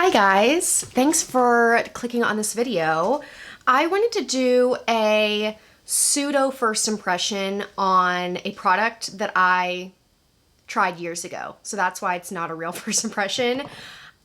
Hi guys, thanks for clicking on this video. I wanted to do a pseudo first impression on a product that I tried years ago. So that's why it's not a real first impression.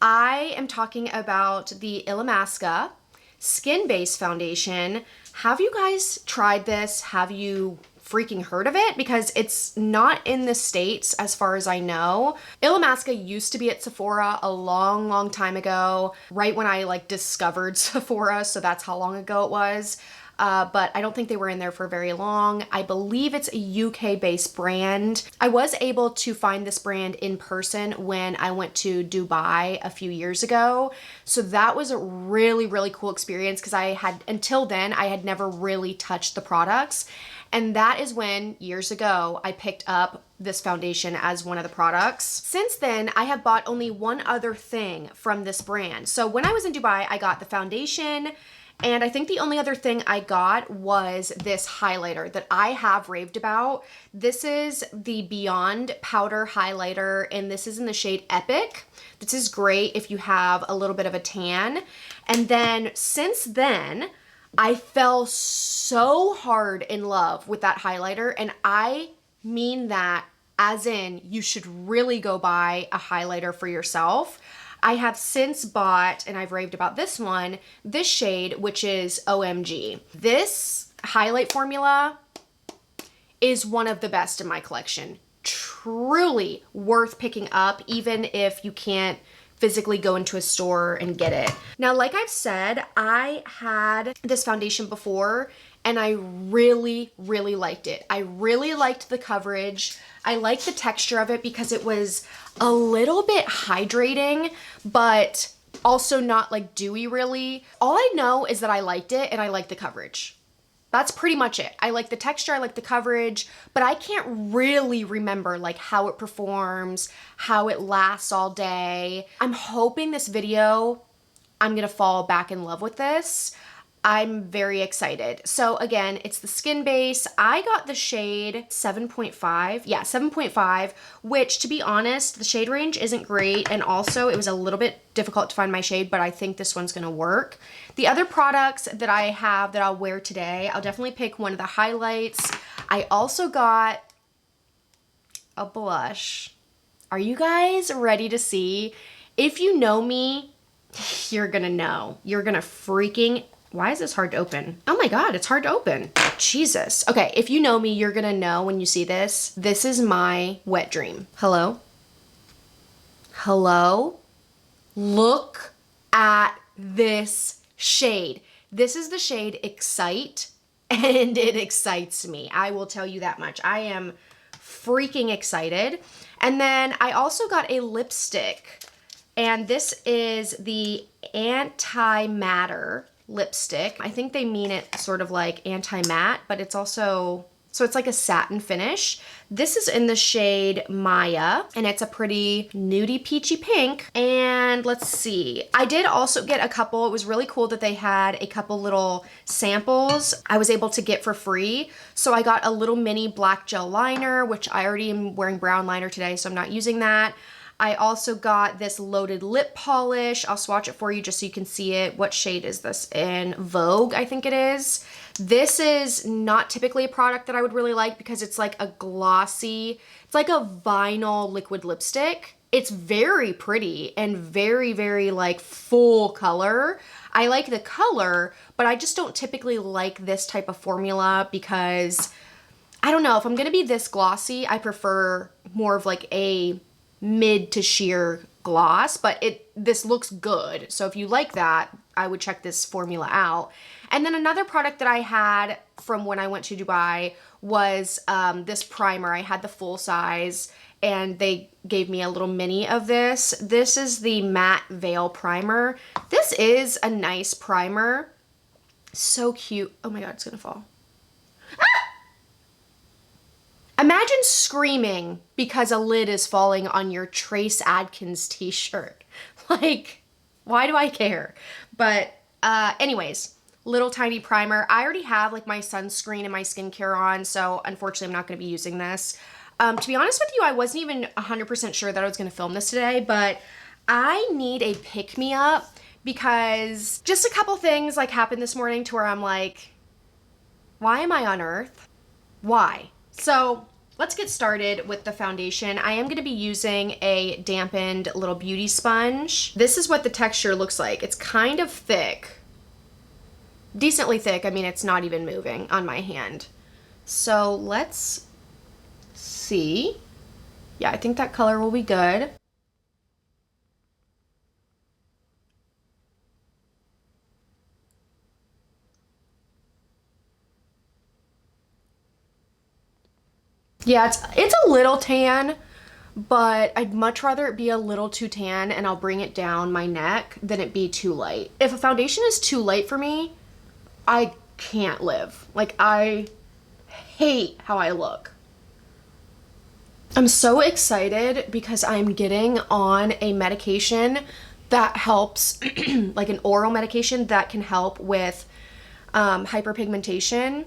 I am talking about the Illamasqua skin-based foundation. Have you guys tried this? Have you freaking heard of it? Because it's not in the States as far as I know. Illamasqua used to be at Sephora a long time ago, right when I discovered Sephora, so that's how long ago it was. But I don't think they were in there for very long. I believe it's a UK-based brand. I was able to find this brand in person when I went to Dubai a few years ago. So that was a really cool experience because until then, I had never really touched the products. And that is when, years ago, I picked up this foundation as one of the products. Since then, I have bought only one other thing from this brand. So when I was in Dubai, I got the foundation, and I think the only other thing I got was this highlighter that I have raved about. This is the Beyond Powder Highlighter, and this is in the shade Epic. This is great if you have a little bit of a tan. And then since then, I fell so hard in love with that highlighter, and I mean that as in you should really go buy a highlighter for yourself. I have since bought, and I've raved about this one, this shade, which is OMG. This highlight formula is one of the best in my collection. Truly worth picking up, even if you can't physically go into a store and get it. Now, like I've said, I had this foundation before and I really liked it. I really liked the coverage. I liked the texture of it because it was a little bit hydrating, but also not dewy really. All I know is that I liked it and I liked the coverage. That's pretty much it. I like the texture, I like the coverage, but I can't really remember how it performs, how it lasts all day. I'm hoping this video, I'm gonna fall back in love with this. I'm very excited. So again, it's the skin base. I got the shade 7.5. Yeah, 7.5, which to be honest, the shade range isn't great. And also it was a little bit difficult to find my shade, but I think this one's gonna work. The other products that I have that I'll wear today, I'll definitely pick one of the highlights. I also got a blush. Are you guys ready to see? If you know me, you're gonna know. You're gonna freaking... Why is this hard to open? Oh my God, it's hard to open. Jesus. Okay, if you know me, you're gonna know when you see this. This is my wet dream. Hello? Hello? Look at this shade. This is the shade Excite, and it excites me. I will tell you that much. I am freaking excited. And then I also got a lipstick, and this is the Anti-Matter lipstick. I think they mean it sort of like anti-matte, but it's also, so it's like a satin finish. This is in the shade Maya, and it's a pretty nudie peachy pink. And let's see, I did also get a couple. It was really cool that they had a couple little samples I was able to get for free. So I got a little mini black gel liner, which I already am wearing brown liner today, so I'm not using that. I also got this loaded lip polish. I'll swatch it for you just so you can see it. What shade is this in? Vogue, I think it is. This is not typically a product that I would really like because it's like a glossy, it's like a vinyl liquid lipstick. It's very pretty and very full color. I like the color, but I just don't typically like this type of formula because I don't know, if I'm gonna be this glossy, I prefer more of a mid to sheer gloss, but this looks good. So if you like that, I would check this formula out. And then another product that I had from when I went to Dubai was this primer. I had the full size and they gave me a little mini of this. This is the Matte Veil Primer. This is a nice primer. So cute. Oh my God, it's gonna fall. Imagine screaming because a lid is falling on your Trace Adkins t-shirt. Why do I care? But anyways, little tiny primer. I already have my sunscreen and my skincare on, so unfortunately I'm not gonna be using this. To be honest with you, I wasn't even 100% sure that I was gonna film this today, but I need a pick-me-up because just a couple things like happened this morning to where I'm like, why am I on earth? Why? So let's get started with the foundation. I am going to be using a dampened little beauty sponge. This is what the texture looks like. It's kind of thick. Decently thick. I mean, it's not even moving on my hand. So let's see. Yeah, I think that color will be good. Yeah, it's a little tan, but I'd much rather it be a little too tan and I'll bring it down my neck than it be too light. If a foundation is too light for me, I can't live. Like, I hate how I look. I'm so excited because I'm getting on a medication that helps, like an oral medication that can help with hyperpigmentation.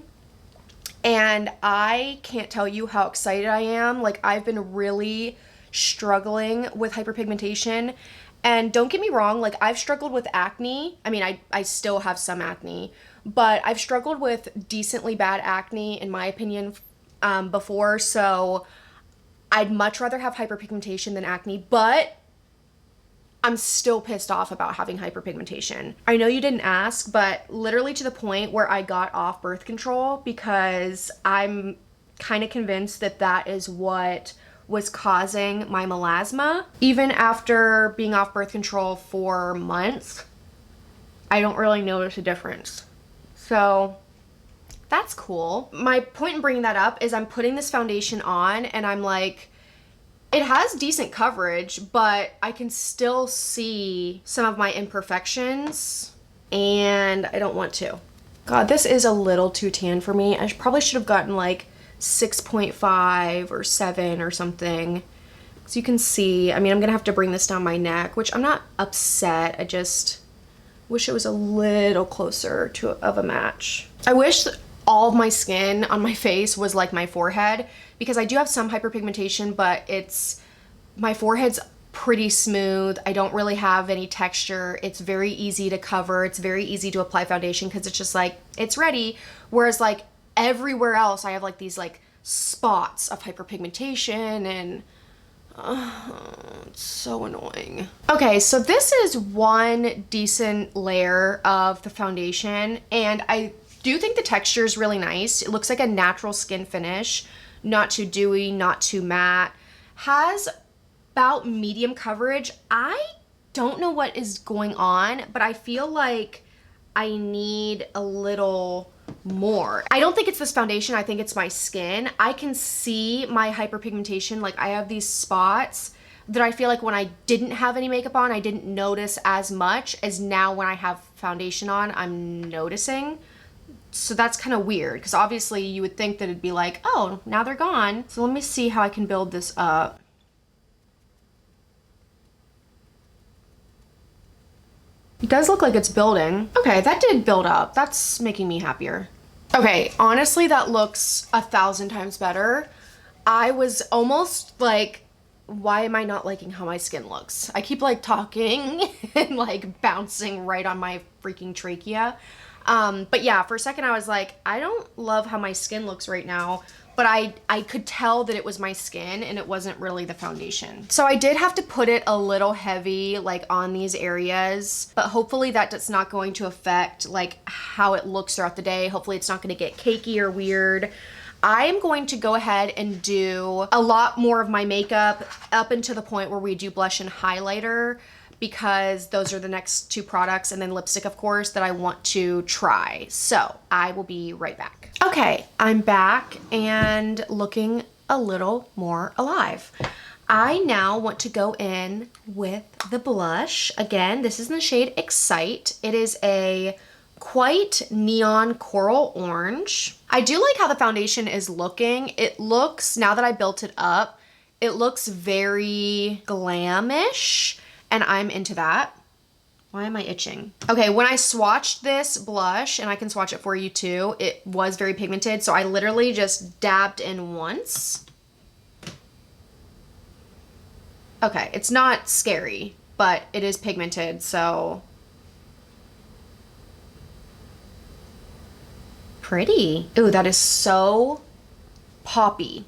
And I can't tell you how excited I am. Like, I've been really struggling with hyperpigmentation. And don't get me wrong, like, I've struggled with acne. I mean, I still have some acne, but I've struggled with decently bad acne, in my opinion, before. So I'd much rather have hyperpigmentation than acne, but I'm still pissed off about having hyperpigmentation. I know you didn't ask, but literally to the point where I got off birth control because I'm kind of convinced that that is what was causing my melasma. Even after being off birth control for months, I don't really notice a difference. So that's cool. My point in bringing that up is I'm putting this foundation on and I'm like, it has decent coverage, but I can still see some of my imperfections and I don't want to. God, this is a little too tan for me. I probably should have gotten like 6.5 or 7 or something. So you can see, I mean, I'm gonna have to bring this down my neck, which I'm not upset. I just wish it was a little closer to of a match. I wish all of my skin on my face was like my forehead, because I do have some hyperpigmentation, but my forehead's pretty smooth. I don't really have any texture. It's very easy to cover. It's very easy to apply foundation because it's just like, it's ready. Whereas like everywhere else, I have like these like spots of hyperpigmentation and it's so annoying. Okay, so this is one decent layer of the foundation and I do think the texture is really nice. It looks like a natural skin finish, not too dewy, not too matte. Has about medium coverage. I don't know what is going on, but I feel like I need a little more. I don't think it's this foundation. I think it's my skin. I can see my hyperpigmentation. Like, I have these spots that I feel like when I didn't have any makeup on, I didn't notice as much as now when I have foundation on, I'm noticing. So that's kind of weird because obviously you would think that it'd be like, oh, now they're gone. So let me see how I can build this up. It does look like it's building. Okay, that did build up. That's making me happier. Okay, honestly, that looks 1,000 times better. I was almost like, why am I not liking how my skin looks? I keep like talking and like bouncing right on my freaking trachea. But yeah, for a second I was like, I don't love how my skin looks right now, but I could tell that it was my skin and it wasn't really the foundation. So I did have to put it a little heavy, like on these areas, but hopefully that's not going to affect like how it looks throughout the day. Hopefully it's not going to get cakey or weird. I'm going to go ahead and do a lot more of my makeup up until the point where we do blush and highlighter, because those are the next two products, and then lipstick, of course, that I want to try. So I will be right back. Okay, I'm back and looking a little more alive. I now want to go in with the blush. Again, this is in the shade Excite. It is a quite neon coral orange. I do like how the foundation is looking. It looks, now that I built it up, it looks very glamish. And I'm into that. Why am I itching? Okay, when I swatched this blush, and I can swatch it for you too, it was very pigmented, so I literally just dabbed in once. Okay, it's not scary, but it is pigmented, so. Pretty. Ooh, that is so poppy.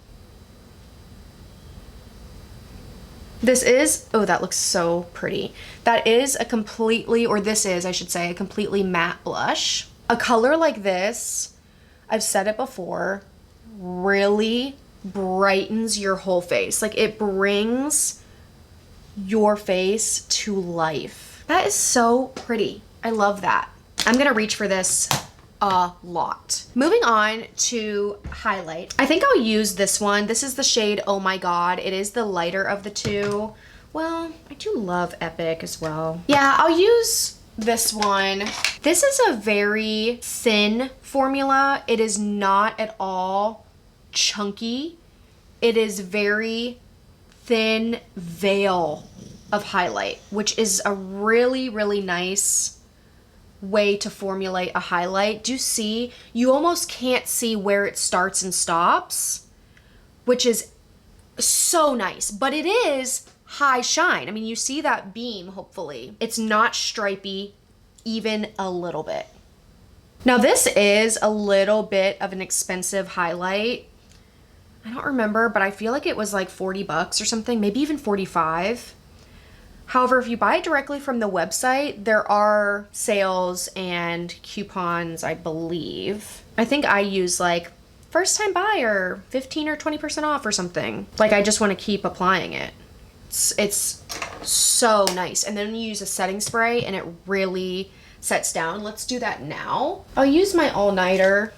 This is, oh, that looks so pretty. That is a completely, or this is, I should say, a completely matte blush. A color like this, I've said it before, really brightens your whole face. Like, it brings your face to life. That is so pretty. I love that. I'm gonna reach for this a lot. Moving on to highlight. I think I'll use this one. This is the shade Oh My God. It is the lighter of the two. Well, I do love Epic as well. Yeah, I'll use this one. This is a very thin formula. It is not at all chunky. It is very thin veil of highlight, which is a really, really nice way to formulate a highlight. Do you see? You almost can't see where it starts and stops, which is so nice, but it is high shine. I mean, you see that beam, hopefully. It's not stripy even a little bit. Now this is a little bit of an expensive highlight. I don't remember, but I feel like it was like 40 bucks or something, maybe even 45. However, if you buy it directly from the website, there are sales and coupons, I believe. I think I use like first time buyer, 15 or 20% off or something. Like, I just want to keep applying it. It's so nice. And then you use a setting spray and it really sets down. Let's do that now. I'll use my all-nighter.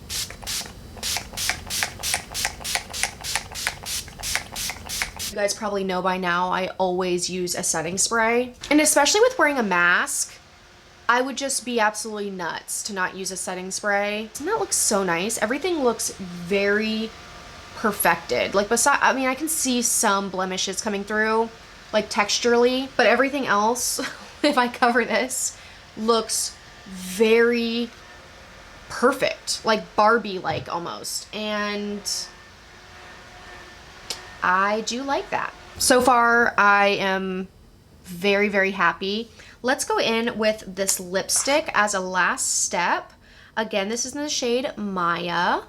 You guys probably know by now, I always use a setting spray. And especially with wearing a mask, I would just be absolutely nuts to not use a setting spray. Doesn't that look so nice? Everything looks very perfected. Like, I mean, I can see some blemishes coming through, like texturally, but everything else, if I cover this, looks very perfect, like Barbie-like almost. And I do like that. So far, I am very, very happy. Let's go in with this lipstick as a last step. Again, this is in the shade Maya.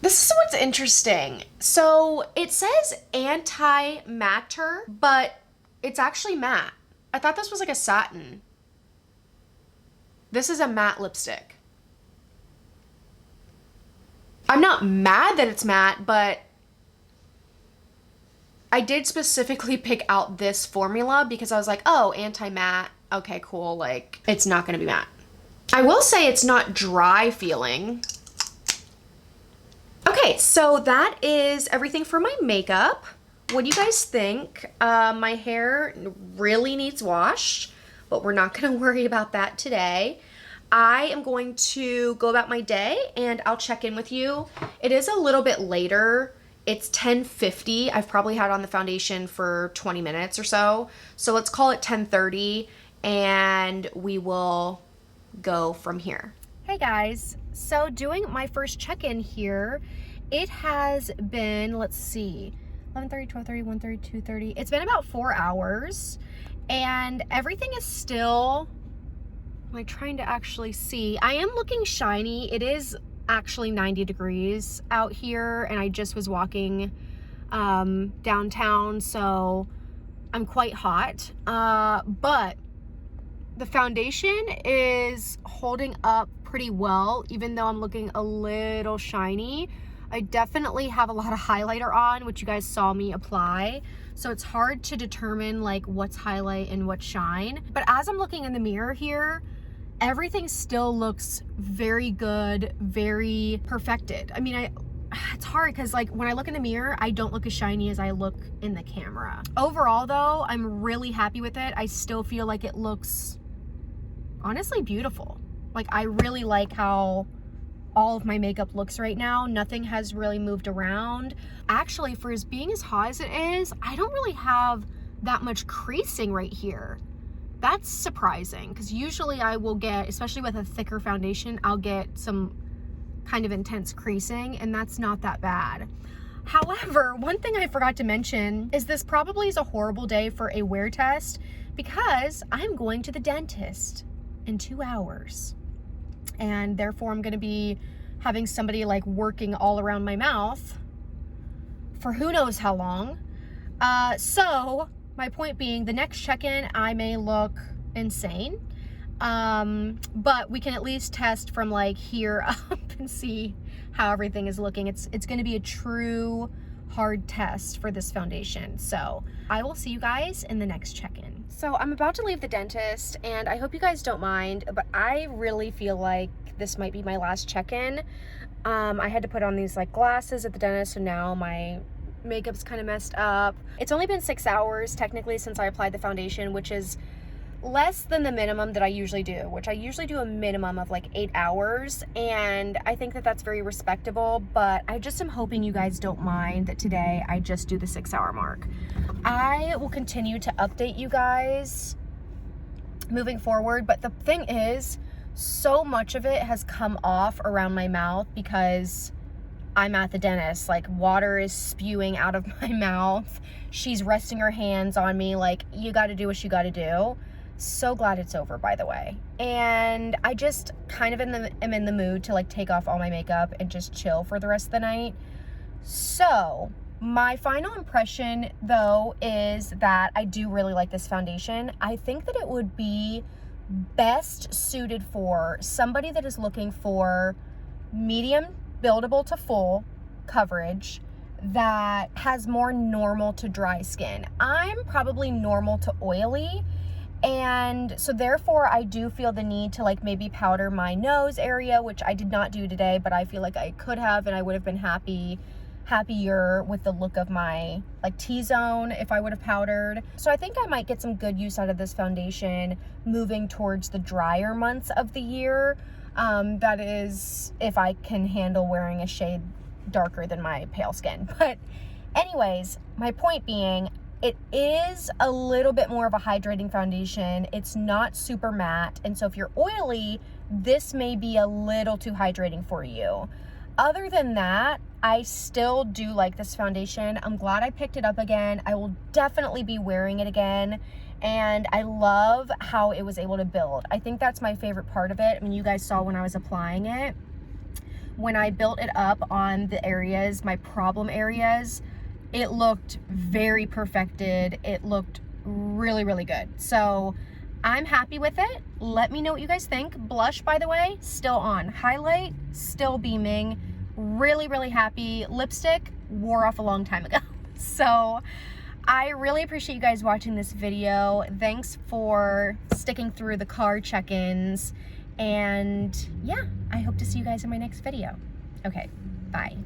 This is what's interesting. So it says anti-matter, but it's actually matte. I thought this was like a satin. This is a matte lipstick. I'm not mad that it's matte, but I did specifically pick out this formula because I was like, oh, anti-matte. Okay, cool. Like, it's not going to be matte. I will say it's not dry feeling. Okay, so that is everything for my makeup. What do you guys think? My hair really needs washed, but we're not going to worry about that today. I am going to go about my day and I'll check in with you. It is a little bit later. It's 10:50. I've probably had on the foundation for 20 minutes or so. So let's call it 10:30 and we will go from here. Hey guys, so doing my first check-in here, it has been, let's see, 11:30, 12:30, 1:30, 2:30. It's been about 4 hours and everything is still, I'm trying to actually see. I am looking shiny. It is actually 90 degrees out here and I just was walking downtown, so I'm quite hot, but the foundation is holding up pretty well even though I'm looking a little shiny. I definitely have a lot of highlighter on, which you guys saw me apply, so it's hard to determine like what's highlight and what's shine. But as I'm looking in the mirror here, everything still looks very good, very perfected. I mean, it's hard because like when I look in the mirror, I don't look as shiny as I look in the camera. Overall though, I'm really happy with it. I still feel like it looks honestly beautiful. Like, I really like how all of my makeup looks right now. Nothing has really moved around. Actually, for being as hot as it is, I don't really have that much creasing right here. That's surprising because usually I will get, especially with a thicker foundation, I'll get some kind of intense creasing and that's not that bad. However, one thing I forgot to mention is this probably is a horrible day for a wear test because I'm going to the dentist in 2 hours. And therefore I'm gonna be having somebody like working all around my mouth for who knows how long. So my point being, the next check-in I may look insane, but we can at least test from like here up and see how everything is looking. It's going to be a true hard test for this foundation. So I will see you guys in the next check-in. So I'm about to leave the dentist, and I hope you guys don't mind, but I really feel like this might be my last check-in. I had to put on these like glasses at the dentist, so now my makeup's kind of messed up. It's only been 6 hours technically since I applied the foundation, which is less than the minimum that I usually do, which I usually do a minimum of like 8 hours, and I think that that's very respectable, but I just am hoping you guys don't mind that today I just do the 6 hour mark. I will continue to update you guys moving forward, but the thing is, so much of it has come off around my mouth because I'm at the dentist. Like, water is spewing out of my mouth. She's resting her hands on me like, you got to do what you got to do. So glad it's over, by the way. And I just kind of am in the mood to like take off all my makeup and just chill for the rest of the night. So my final impression though is that I do really like this foundation. I think that it would be best suited for somebody that is looking for medium buildable to full coverage that has more normal to dry skin. I'm probably normal to oily, and so therefore I do feel the need to like maybe powder my nose area, which I did not do today, but I feel like I could have, and I would have been happier with the look of my like T-zone if I would have powdered. So I think I might get some good use out of this foundation moving towards the drier months of the year. That is, if I can handle wearing a shade darker than my pale skin. But anyways, my point being, it is a little bit more of a hydrating foundation. It's not super matte, and so if you're oily, this may be a little too hydrating for you. Other than that, I still do like this foundation. I'm glad I picked it up again. I will definitely be wearing it again. And I love how it was able to build. I think that's my favorite part of it. I mean, you guys saw when I was applying it, when I built it up on the areas, my problem areas, it looked very perfected. It looked really, really good. So I'm happy with it. Let me know what you guys think. Blush, by the way, still on. Highlight, still beaming. Really, really happy. Lipstick wore off a long time ago. So I really appreciate you guys watching this video. Thanks for sticking through the car check-ins. And yeah, I hope to see you guys in my next video. Okay, bye.